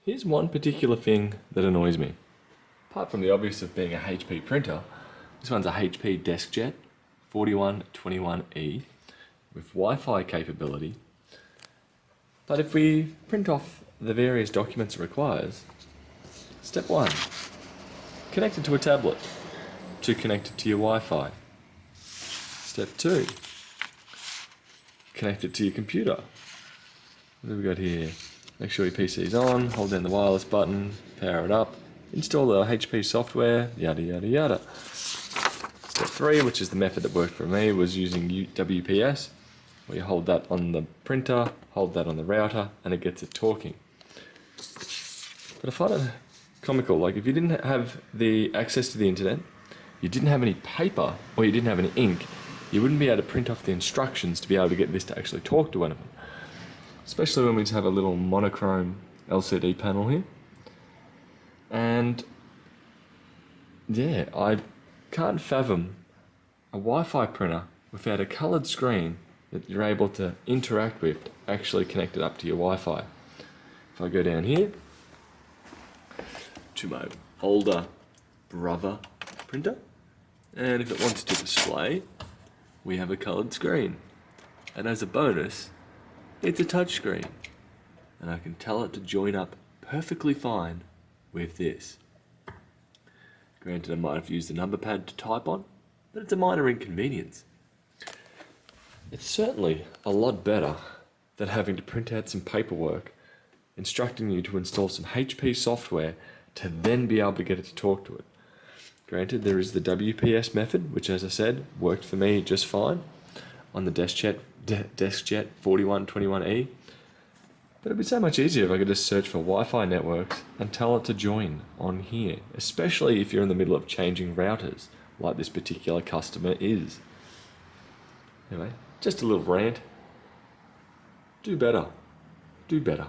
Here's one particular thing that annoys me. Apart from the obvious of being a HP printer, this one's a HP DeskJet 4121E with Wi-Fi capability. But if we print off the various documents it requires, step 1, connect it to a tablet to connect it to your Wi-Fi. Step 2, connect it to your computer. What have we got here? Make sure your PC is on, hold down the wireless button, power it up, install the HP software, yada yada yada. Step 3, which is the method that worked for me, was using WPS, where you hold that on the printer, hold that on the router, and it gets it talking. But I find it comical, like if you didn't have the access to the internet, you didn't have any paper, or you didn't have any ink, you wouldn't be able to print off the instructions to be able to get this to actually talk to one of them. Especially when we just have a little monochrome LCD panel here. And yeah, I can't fathom a Wi-Fi printer without a coloured screen that you're able to interact with, actually connect it up to your Wi-Fi. If I go down here to my older brother printer, and if it wants to display, we have a coloured screen. And as a bonus, it's a touch screen. And I can tell it to join up perfectly fine with this. Granted, I might have used the number pad to type on, but it's a minor inconvenience. It's certainly a lot better than having to print out some paperwork instructing you to install some HP software to then be able to get it to talk to it. Granted, there is the WPS method, which, as I said, worked for me just fine on the DeskJet 4121E. But it'd be so much easier if I could just search for Wi-Fi networks and tell it to join on here, especially if you're in the middle of changing routers, like this particular customer is. Anyway, just a little rant. Do better. Do better.